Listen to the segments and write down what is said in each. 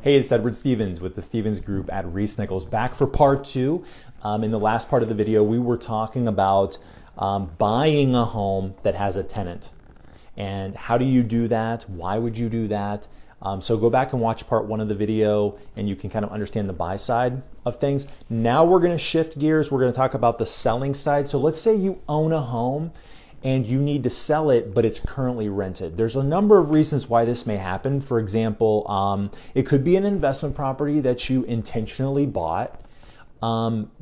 Hey, it's Edward Stevens with the Stevens Group at Reese Nichols, back for part two. In the last part of the video, we were talking about buying a home that has a tenant. And how do you do that? Why would you do that? So go back and watch part one of the video and you can kind of understand the buy side of things. Now we're going to shift gears. We're going to talk about the selling side. So let's say you own a home and you need to sell it, but it's currently rented. There's a number of reasons why this may happen. For example, it could be an investment property that you intentionally bought, most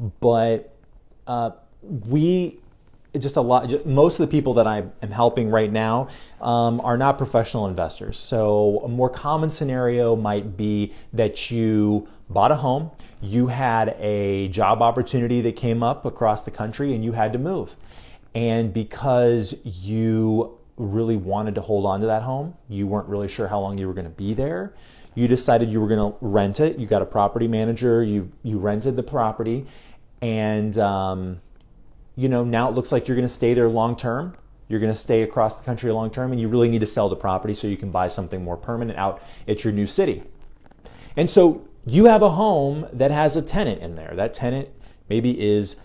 of the people that I am helping right now are not professional investors. So a more common scenario might be that you bought a home, you had a job opportunity that came up across the country and you had to move. And because you really wanted to hold on to that home, you weren't really sure how long you were going to be there, you decided you were going to rent it. You got a property manager, you rented the property, and now it looks like you're going to stay there long term. You're going to stay across the country long term, and you really need to sell the property so you can buy something more permanent out at your new city. And so you have a home that has a tenant in there. That tenant maybe is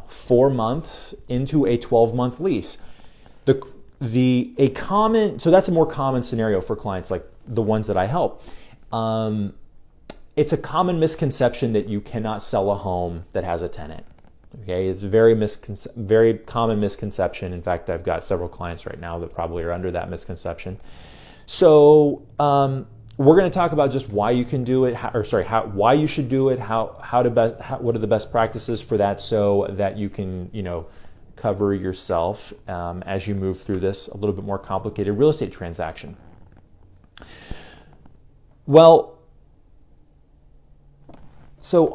4 months into a 12-month lease. So that's a more common scenario for clients like the ones that I help. It's a common misconception that you cannot sell a home that has a tenant. Okay, it's a very common misconception. In fact, I've got several clients right now that probably are under that misconception. So we're going to talk about just why you can do it, why you should do it, what are the best practices for that, so that you can, cover yourself as you move through this a little bit more complicated real estate transaction. Well, so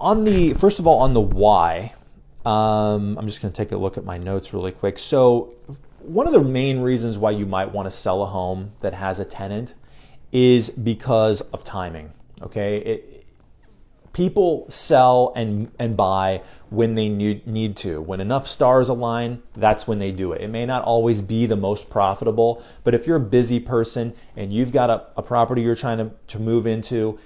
first of all, on the why, I'm just going to take a look at my notes really quick. So one of the main reasons why you might want to sell a home that has a tenant is because of timing. Okay, people sell and buy when they need to. When enough stars align, that's when they do it. It may not always be the most profitable, but if you're a busy person and you've got a property you're trying to move into,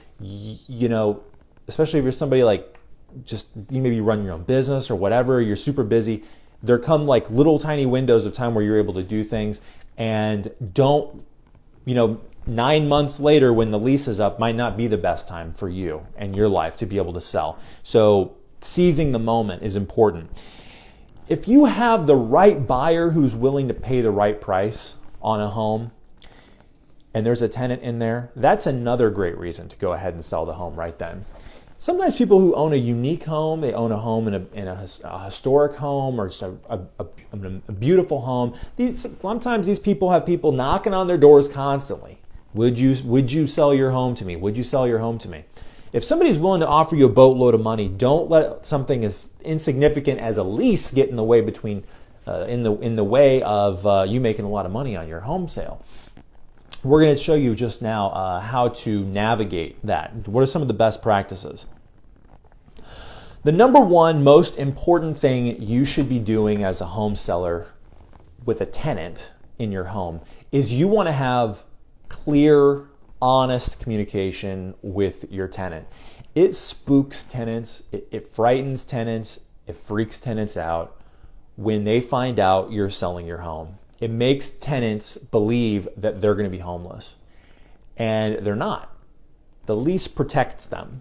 especially if you're somebody like you maybe run your own business or whatever, you're super busy, there come like little tiny windows of time where you're able to do things, and 9 months later when the lease is up might not be the best time for you and your life to be able to sell. So seizing the moment is important. If you have the right buyer who's willing to pay the right price on a home and there's a tenant in there, that's another great reason to go ahead and sell the home right then. Sometimes people who own a unique home, they own a home in a historic home or just a beautiful home. Sometimes these people have people knocking on their doors constantly. Would you sell your home to me? Would you sell your home to me? If somebody's willing to offer you a boatload of money, don't let something as insignificant as a lease get in the way in the way of you making a lot of money on your home sale. We're going to show you just now how to navigate that. What are some of the best practices? The number one most important thing you should be doing as a home seller with a tenant in your home is you want to have clear, honest communication with your tenant. It spooks tenants, it frightens tenants, it freaks tenants out when they find out you're selling your home. It makes tenants believe that they're going to be homeless, and they're not. The lease protects them.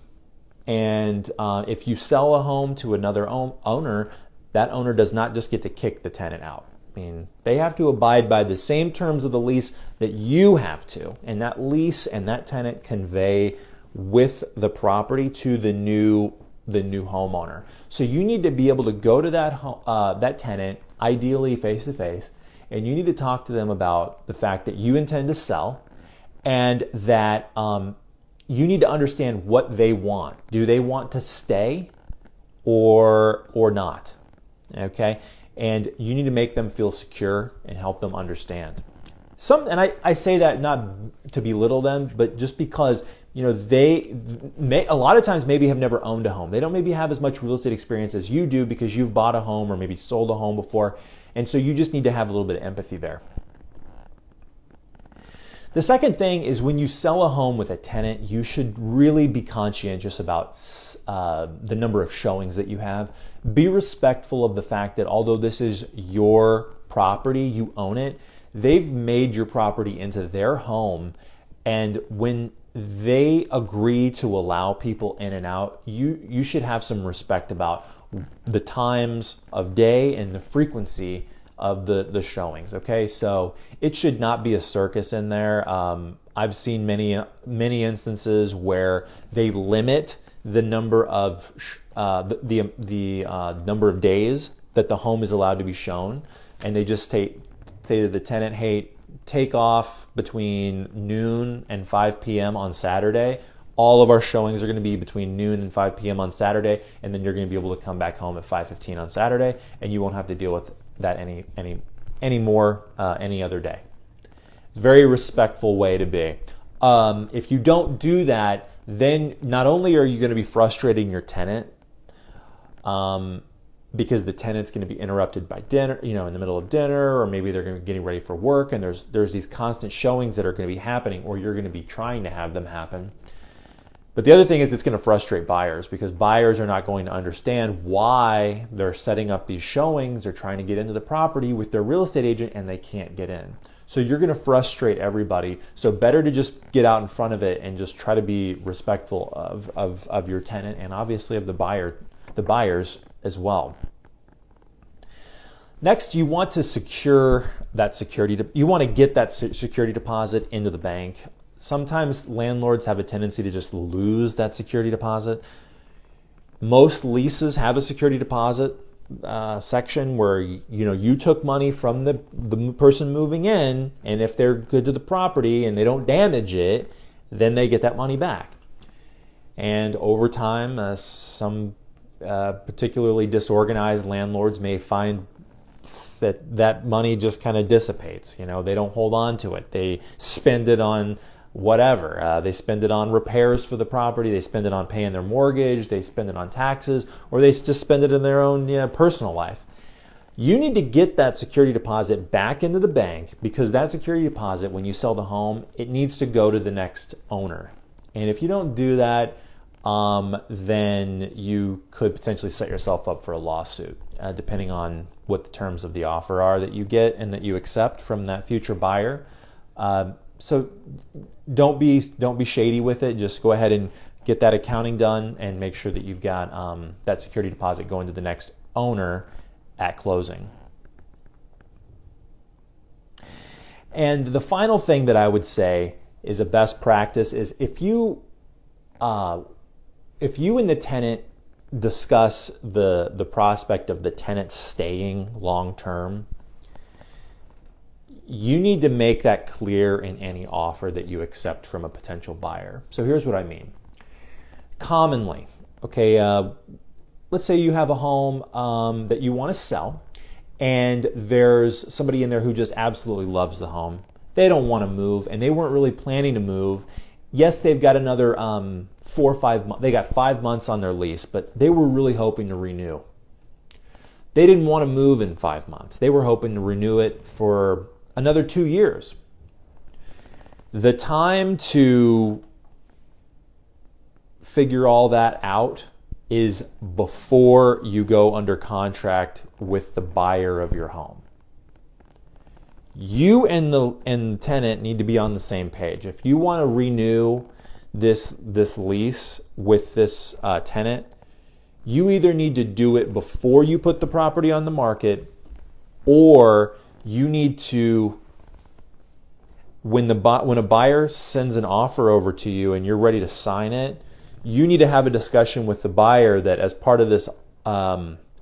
And if you sell a home to another owner, that owner does not just get to kick the tenant out. I mean, they have to abide by the same terms of the lease that you have to. And that lease and that tenant convey with the property to the new homeowner. So you need to be able to go to that tenant, ideally face to face, and you need to talk to them about the fact that you intend to sell, and that you need to understand what they want. Do they want to stay or not? Okay? And you need to make them feel secure and help them understand. I say that not to belittle them, but just because they may a lot of times maybe have never owned a home. They don't maybe have as much real estate experience as you do because you've bought a home or maybe sold a home before. And so you just need to have a little bit of empathy there. The second thing is when you sell a home with a tenant, you should really be conscientious about the number of showings that you have. Be respectful of the fact that although this is your property, you own it, they've made your property into their home. And when they agree to allow people in and out, you should have some respect about the times of day and the frequency of the showings. Okay, so it should not be a circus in there. I've seen many instances where they limit the number of number of days that the home is allowed to be shown, and they just say to the tenant, hey, take off between noon and 5 p.m. on Saturday. All of our showings are going to be between noon and 5 p.m. on Saturday, and then you're going to be able to come back home at 5:15 on Saturday, and you won't have to deal with that anymore any other day. It's a very respectful way to be. If you don't do that, then not only are you going to be frustrating your tenant, because the tenant's going to be interrupted by dinner, in the middle of dinner, or maybe they're going to be getting ready for work, and there's these constant showings that are going to be happening, or you're going to be trying to have them happen. But the other thing is it's going to frustrate buyers, because buyers are not going to understand why they're setting up these showings. They're trying to get into the property with their real estate agent and they can't get in. So you're going to frustrate everybody. So better to just get out in front of it and just try to be respectful of your tenant and obviously of the buyers as well. Next, you want to secure that security. You want to get that security deposit into the bank. Sometimes landlords have a tendency to just lose that security deposit. Most leases have a security deposit section where you took money from the person moving in, and if they're good to the property and they don't damage it, then they get that money back. And over time, some particularly disorganized landlords may find that money just kind of dissipates. They don't hold on to it. They spend it on whatever. They spend it on repairs for the property. They spend it on paying their mortgage. They spend it on taxes, or they just spend it in their own personal life. You need to get that security deposit back into the bank, because that security deposit, when you sell the home, it needs to go to the next owner. And if you don't do that, then you could potentially set yourself up for a lawsuit, depending on what the terms of the offer are that you get and that you accept from that future buyer. So don't be shady with it. Just go ahead and get that accounting done and make sure that you've got that security deposit going to the next owner at closing. And the final thing that I would say is a best practice is if you and the tenant discuss the prospect of the tenant staying long term, you need to make that clear in any offer that you accept from a potential buyer. So here's what I mean. Commonly, let's say you have a home that you want to sell, and there's somebody in there who just absolutely loves the home. They don't want to move, and they weren't really planning to move. Yes, they've got another 4 or 5 months. They got 5 months on their lease, but they were really hoping to renew. They didn't want to move in 5 months. They were hoping to renew it for another 2 years. The time to figure all that out is before you go under contract with the buyer of your home. You and the tenant need to be on the same page. If you want to renew this lease with this tenant, you either need to do it before you put the property on the market, or you need to, when a buyer sends an offer over to you and you're ready to sign it, you need to have a discussion with the buyer that as part of this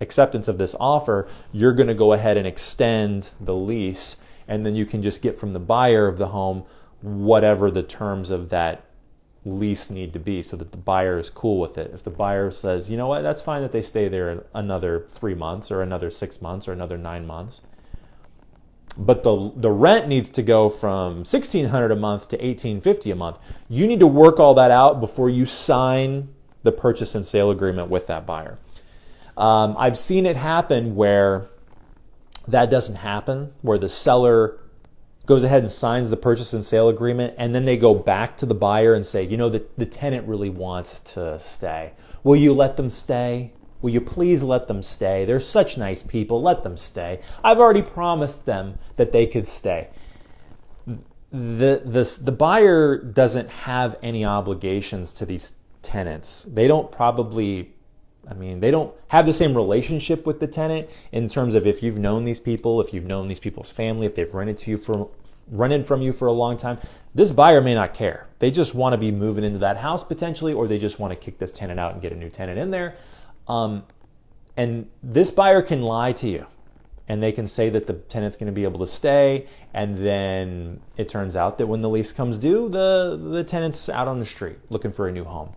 acceptance of this offer, you're going to go ahead and extend the lease, and then you can just get from the buyer of the home whatever the terms of that lease need to be so that the buyer is cool with it. If the buyer says, you know what, that's fine that they stay there another 3 months or another 6 months or another 9 months, but the rent needs to go from $1,600 a month to $1,850 a month. You need to work all that out before you sign the purchase and sale agreement with that buyer. I've seen it happen where that doesn't happen, where the seller goes ahead and signs the purchase and sale agreement, and then they go back to the buyer and say, the tenant really wants to stay. Will you let them stay? Will you please let them stay? They're such nice people. Let them stay. I've already promised them that they could stay. The buyer doesn't have any obligations to these tenants. They don't have the same relationship with the tenant in terms of if you've known these people, if you've known these people's family, if they've rented from you for a long time. This buyer may not care. They just want to be moving into that house potentially, or they just want to kick this tenant out and get a new tenant in there. And this buyer can lie to you, and they can say that the tenant's going to be able to stay, and then it turns out that when the lease comes due, the tenant's out on the street looking for a new home.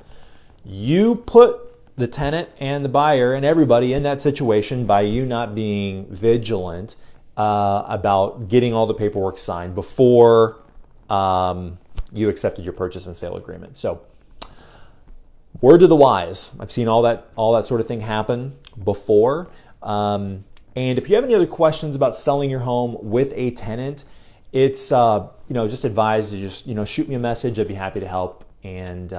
You put the tenant and the buyer and everybody in that situation by you not being vigilant about getting all the paperwork signed before you accepted your purchase and sale agreement. So, word to the wise. I've seen all that sort of thing happen before. And if you have any other questions about selling your home with a tenant, it's just advised to just shoot me a message. I'd be happy to help. And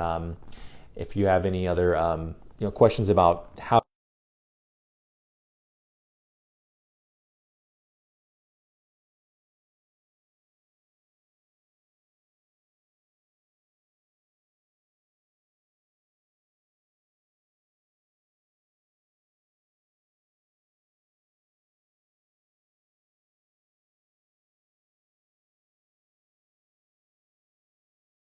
if you have any other questions about how